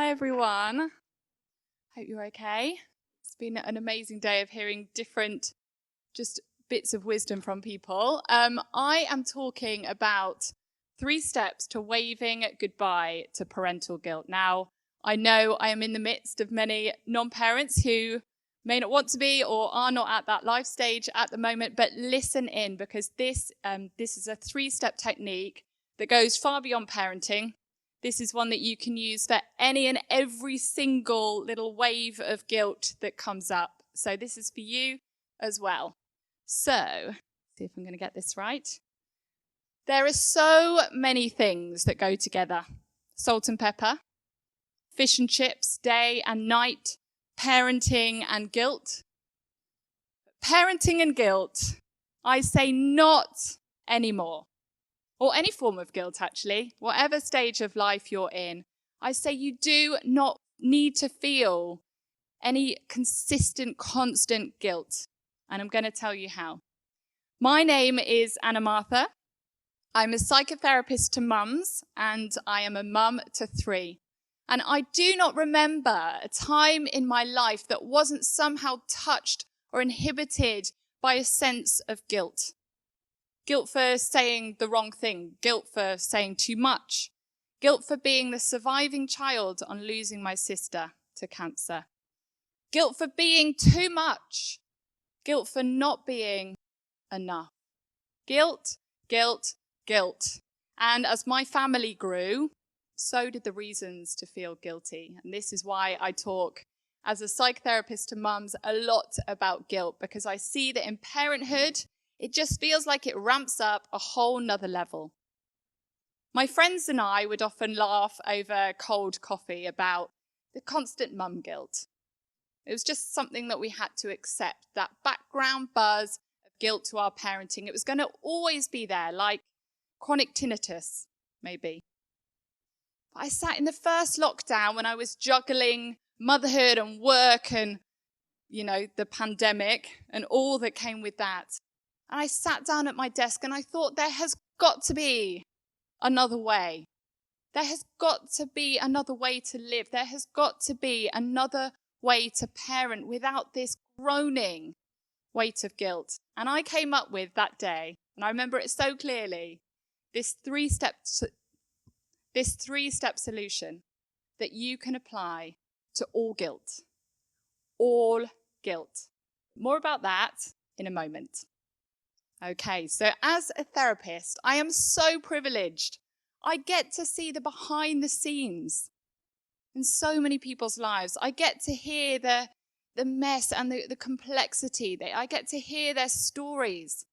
Hi, everyone. Hope you're okay. It's been an amazing day of hearing different just bits of wisdom from people. I am talking about 3 steps to waving goodbye to parental guilt. Now, I know I am in the midst of many non-parents who may not want to be or are not at that life stage at the moment, but listen in, because this is a 3-step technique that goes far beyond parenting. This is one that you can use for any and every single little wave of guilt that comes up. So this is for you as well. So, see if I'm going to get this right. There are so many things that go together. Salt and pepper, fish and chips, day and night, parenting and guilt. Parenting and guilt, I say not anymore. Or any form of guilt, actually, whatever stage of life you're in. I say you do not need to feel any consistent, constant guilt. And I'm going to tell you how. My name is Mathur. I'm a psychotherapist to mums, and I am a mum to 3. And I do not remember a time in my life that wasn't somehow touched or inhibited by a sense of guilt. Guilt for saying the wrong thing, guilt for saying too much, guilt for being the surviving child on losing my sister to cancer, guilt for being too much, guilt for not being enough. Guilt, guilt, guilt. And as my family grew, so did the reasons to feel guilty. And this is why I talk as a psychotherapist to mums a lot about guilt, because I see that in parenthood, it just feels like it ramps up a whole nother level. My friends and I would often laugh over cold coffee about the constant mum guilt. It was just something that we had to accept, that background buzz of guilt to our parenting. It was going to always be there, like chronic tinnitus, maybe. But I sat in the first lockdown when I was juggling motherhood and work and, the pandemic and all that came with that. And I sat down at my desk and I thought, there has got to be another way. There has got to be another way to live. There has got to be another way to parent without this groaning weight of guilt. And I came up with that day, and I remember it so clearly, this 3-step solution that you can apply to all guilt. All guilt. More about that in a moment. Okay, so as a therapist, I am so privileged. I get to see the behind the scenes in so many people's lives. I get to hear the mess and the complexity. I get to hear their stories.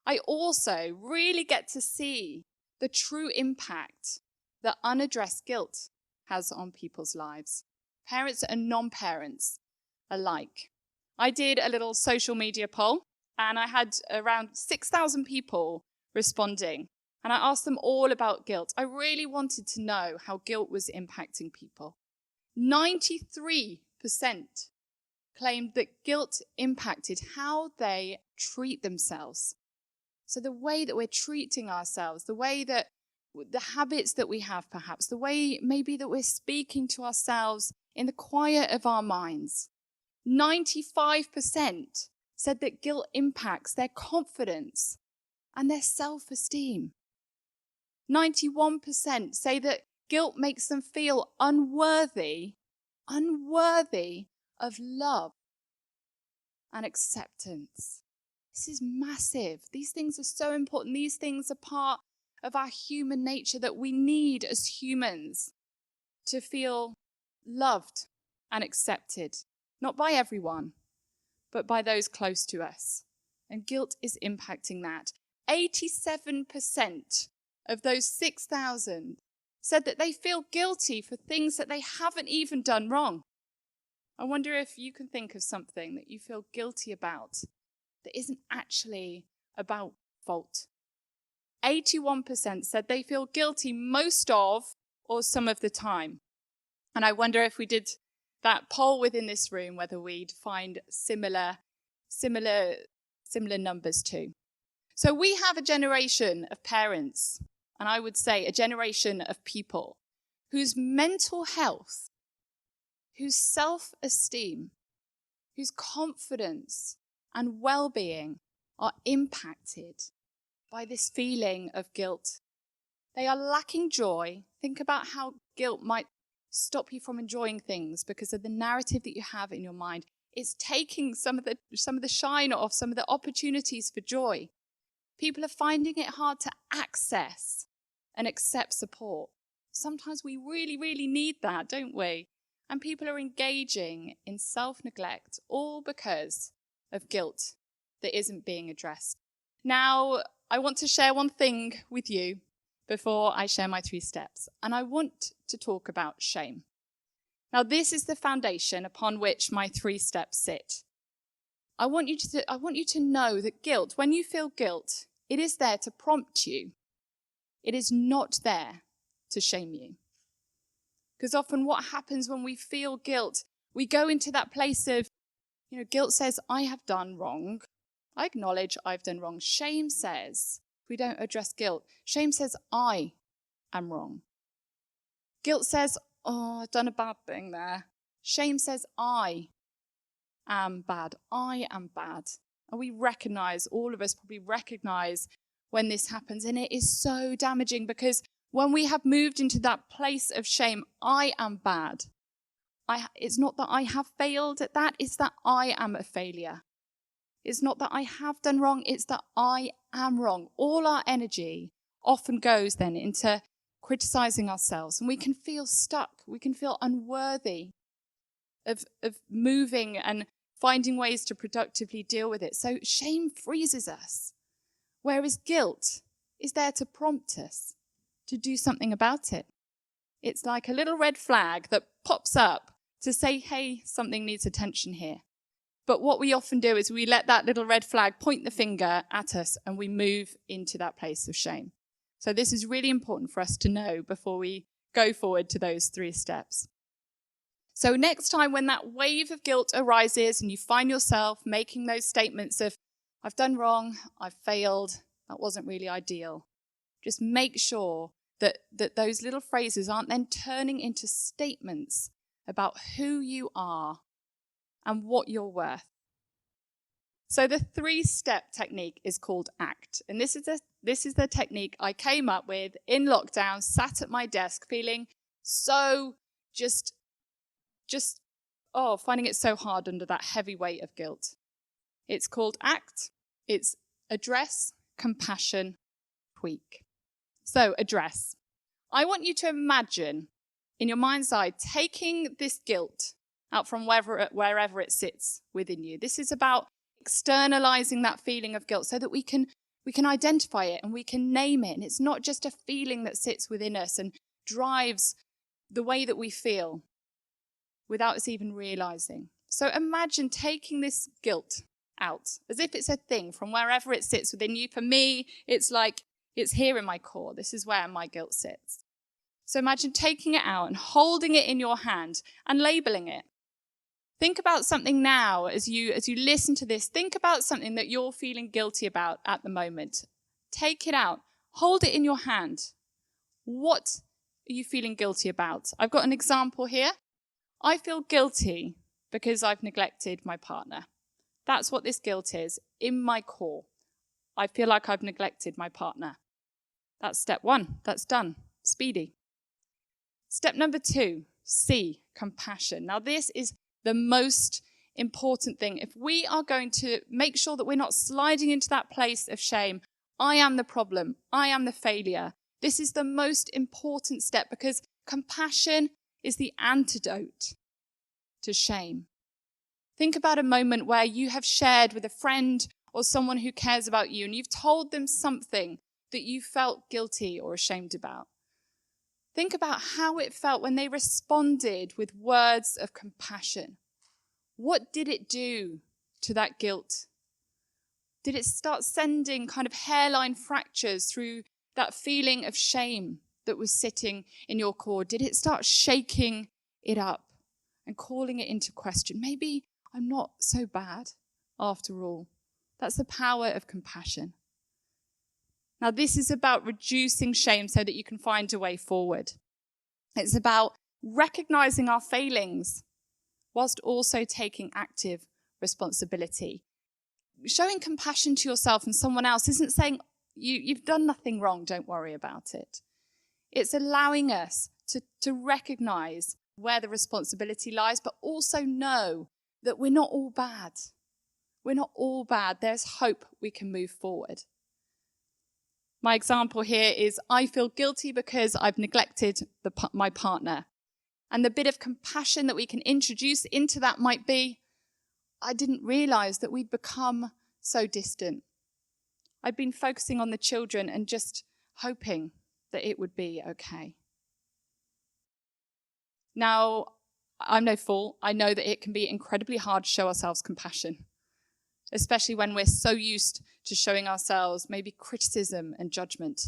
I also really get to see the true impact that unaddressed guilt has on people's lives, parents and non-parents alike. I did a little social media poll, and I had around 6,000 people responding. And I asked them all about guilt. I really wanted to know how guilt was impacting people. 93% claimed that guilt impacted how they treat themselves. So the way that we're treating ourselves, the way that the habits that we have perhaps, the way maybe that we're speaking to ourselves in the quiet of our minds. 95% said that guilt impacts their confidence and their self-esteem. 91% say that guilt makes them feel unworthy of love and acceptance. This is massive. These things are so important. These things are part of our human nature that we need as humans to feel loved and accepted, not by everyone, but by those close to us. And guilt is impacting that. 87% of those 6,000 said that they feel guilty for things that they haven't even done wrong. I wonder if you can think of something that you feel guilty about that isn't actually about fault. 81% said they feel guilty most of or some of the time. And I wonder if we did that poll within this room, whether we'd find similar numbers too. So we have a generation of parents, and I would say a generation of people whose mental health whose self-esteem, whose confidence and well-being are impacted by this feeling of guilt. They are lacking joy. Think about how guilt might stop you from enjoying things because of the narrative that you have in your mind. It's taking some of the shine off, some of the opportunities for joy. People are finding it hard to access and accept support. Sometimes we really, really need that, don't we? And people are engaging in self-neglect, all because of guilt that isn't being addressed. Now, I want to share one thing with you before I share my 3 steps. And I want to talk about shame. Now, this is the foundation upon which my 3 steps sit. I want you to know that guilt, when you feel guilt, it is there to prompt you. It is not there to shame you. Because often what happens when we feel guilt, we go into that place of, guilt says, I have done wrong. I acknowledge I've done wrong. Shame says, we don't address guilt. Shame says, I am wrong. Guilt says, oh, I've done a bad thing there. Shame says, I am bad. I am bad. And we recognize, all of us probably recognize when this happens. And it is so damaging because when we have moved into that place of shame, I am bad. It's not that I have failed at that. It's that I am a failure. It's not that I have done wrong. It's that I am wrong. All our energy often goes then into criticizing ourselves. And we can feel stuck. We can feel unworthy of moving and finding ways to productively deal with it. So shame freezes us, whereas guilt is there to prompt us to do something about it. It's like a little red flag that pops up to say, hey, something needs attention here. But what we often do is we let that little red flag point the finger at us and we move into that place of shame. So this is really important for us to know before we go forward to those 3 steps. So next time when that wave of guilt arises and you find yourself making those statements of, I've done wrong, I've failed, that wasn't really ideal, just make sure that those little phrases aren't then turning into statements about who you are and what you're worth. So the 3-step technique is called ACT. And this is the technique I came up with in lockdown, sat at my desk feeling so finding it so hard under that heavy weight of guilt. It's called ACT. It's address, compassion, tweak. So address. I want you to imagine in your mind's eye taking this guilt out from wherever it sits within you. This is about externalizing that feeling of guilt so that we can identify it and we can name it. And it's not just a feeling that sits within us and drives the way that we feel without us even realizing. So imagine taking this guilt out as if it's a thing from wherever it sits within you. For me, it's like it's here in my core. This is where my guilt sits. So imagine taking it out and holding it in your hand and labeling it. Think about something now as you listen to this. Think about something that you're feeling guilty about at the moment. Take it out. Hold it in your hand. What are you feeling guilty about? I've got an example here. I feel guilty because I've neglected my partner. That's what this guilt is in my core. I feel like I've neglected my partner. That's step 1. That's done. Speedy. Step number 2, C, compassion. Now this is the most important thing. If we are going to make sure that we're not sliding into that place of shame, I am the problem, I am the failure. This is the most important step because compassion is the antidote to shame. Think about a moment where you have shared with a friend or someone who cares about you and you've told them something that you felt guilty or ashamed about. Think about how it felt when they responded with words of compassion. What did it do to that guilt? Did it start sending kind of hairline fractures through that feeling of shame that was sitting in your core? Did it start shaking it up and calling it into question? Maybe I'm not so bad after all. That's the power of compassion. Now, this is about reducing shame so that you can find a way forward. It's about recognizing our failings whilst also taking active responsibility. Showing compassion to yourself and someone else isn't saying, you've done nothing wrong, don't worry about it. It's allowing us to recognize where the responsibility lies, but also know that we're not all bad. We're not all bad. There's hope we can move forward. My example here is I feel guilty because I've neglected my partner. And the bit of compassion that we can introduce into that might be, I didn't realize that we'd become so distant. I'd been focusing on the children and just hoping that it would be okay. Now, I'm no fool. I know that it can be incredibly hard to show ourselves compassion, especially when we're so used to showing ourselves maybe criticism and judgment.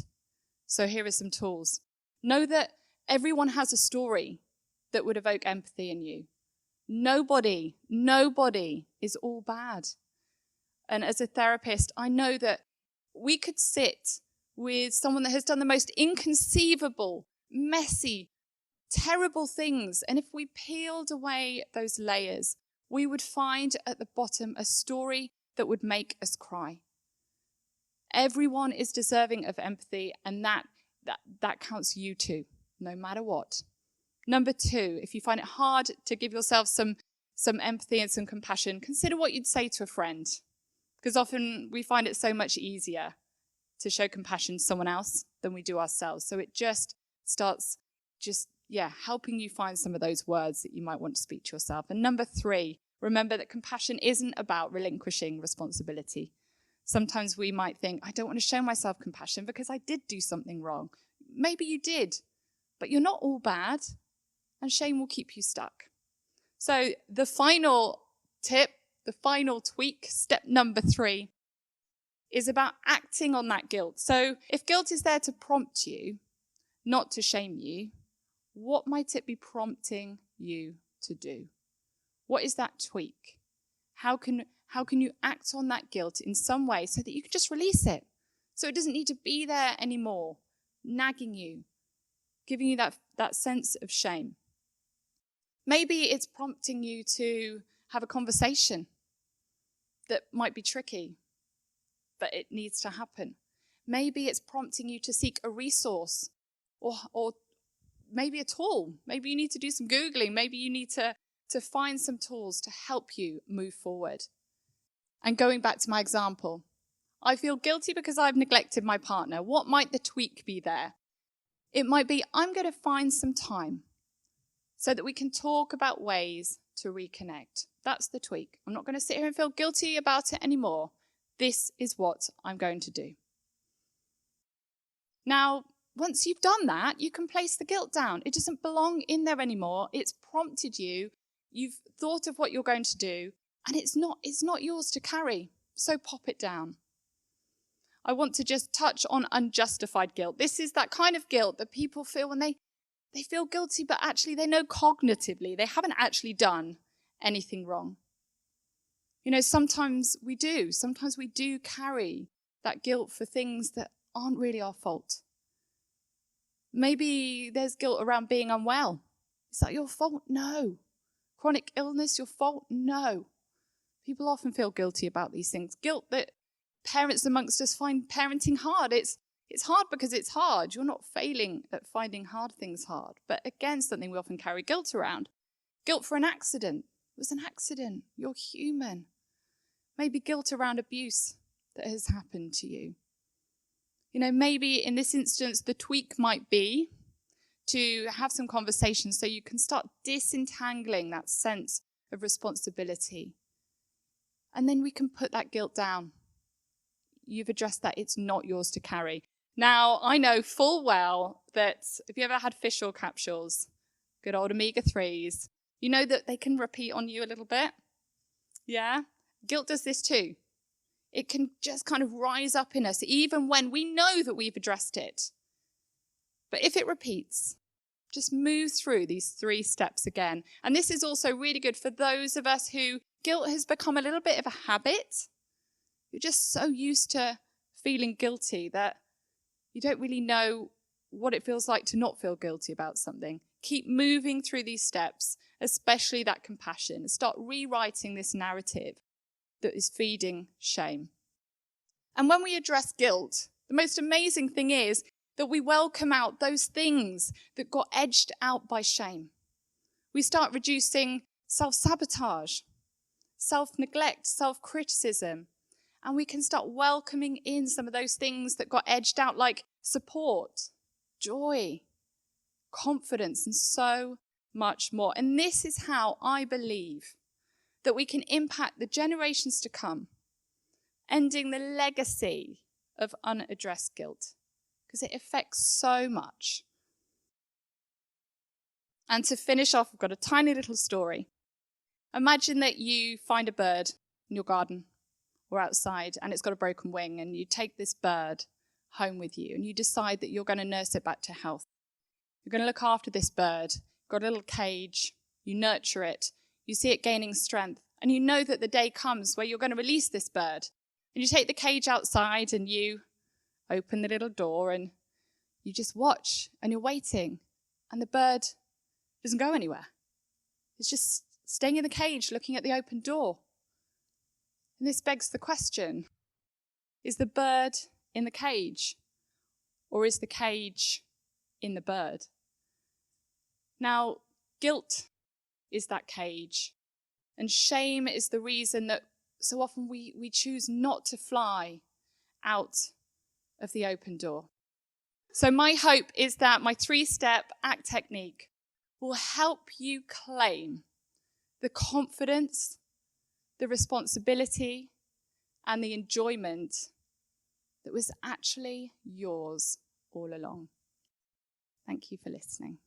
So here are some tools. Know that everyone has a story that would evoke empathy in you. Nobody is all bad. And as a therapist, I know that we could sit with someone that has done the most inconceivable, messy, terrible things. And if we peeled away those layers, we would find at the bottom a story that would make us cry. Everyone is deserving of empathy, and that counts you too, no matter what. Number 2, if you find it hard to give yourself some empathy and some compassion, consider what you'd say to a friend. Because often we find it so much easier to show compassion to someone else than we do ourselves. So it just starts helping you find some of those words that you might want to speak to yourself. And number 3, remember that compassion isn't about relinquishing responsibility. Sometimes we might think, I don't want to show myself compassion because I did do something wrong. Maybe you did, but you're not all bad, and shame will keep you stuck. So the final tip, the final tweak, step number 3, is about acting on that guilt. So if guilt is there to prompt you, not to shame you, what might it be prompting you to do? What is that tweak? How can you act on that guilt in some way so that you can just release it? So it doesn't need to be there anymore, nagging you, giving you that sense of shame. Maybe it's prompting you to have a conversation that might be tricky, but it needs to happen. Maybe it's prompting you to seek a resource or maybe a tool. Maybe you need to do some Googling. Maybe you need to find some tools to help you move forward. And going back to my example, I feel guilty because I've neglected my partner. What might the tweak be there? It might be, I'm going to find some time so that we can talk about ways to reconnect. That's the tweak. I'm not going to sit here and feel guilty about it anymore. This is what I'm going to do. Now, once you've done that, you can place the guilt down. It doesn't belong in there anymore. It's prompted you. You've thought of what you're going to do, and it's not yours to carry. So pop it down. I want to just touch on unjustified guilt. This is that kind of guilt that people feel when they feel guilty, but actually they know cognitively they haven't actually done anything wrong. You know, sometimes we do. Sometimes we do carry that guilt for things that aren't really our fault. Maybe there's guilt around being unwell. Is that your fault? No. Chronic illness, your fault? No. People often feel guilty about these things. Guilt that parents amongst us find parenting hard. It's hard because it's hard. You're not failing at finding hard things hard. But again, something we often carry guilt around. Guilt for an accident. It was an accident. You're human. Maybe guilt around abuse that has happened to you. You know, maybe in this instance, the tweak might be to have some conversations so you can start disentangling that sense of responsibility. And then we can put that guilt down. You've addressed that it's not yours to carry. Now, I know full well that if you ever had fish oil capsules, good old omega-3s, you know that they can repeat on you a little bit. Yeah? Guilt does this too. It can just kind of rise up in us, even when we know that we've addressed it. But if it repeats, just move through these 3 steps again. And this is also really good for those of us who guilt has become a little bit of a habit. You're just so used to feeling guilty that you don't really know what it feels like to not feel guilty about something. Keep moving through these steps, especially that compassion. Start rewriting this narrative that is feeding shame. And when we address guilt, the most amazing thing is that we welcome out those things that got edged out by shame. We start reducing self-sabotage, self-neglect, self-criticism, and we can start welcoming in some of those things that got edged out, like support, joy, confidence, and so much more. And this is how I believe that we can impact the generations to come, ending the legacy of unaddressed guilt, because it affects so much. And to finish off, I've got a tiny little story. Imagine that you find a bird in your garden or outside, and it's got a broken wing, and you take this bird home with you, and you decide that you're going to nurse it back to health. You're going to look after this bird. You've got a little cage. You nurture it. You see it gaining strength, and you know that the day comes where you're going to release this bird. And you take the cage outside, and you open the little door, and you just watch, and you're waiting, and the bird doesn't go anywhere. It's just staying in the cage, looking at the open door. And this begs the question, is the bird in the cage, or is the cage in the bird? Now, guilt is that cage, and shame is the reason that so often we choose not to fly out of the open door. So my hope is that my 3-step ACT technique will help you claim the confidence, the responsibility, and the enjoyment that was actually yours all along. Thank you for listening.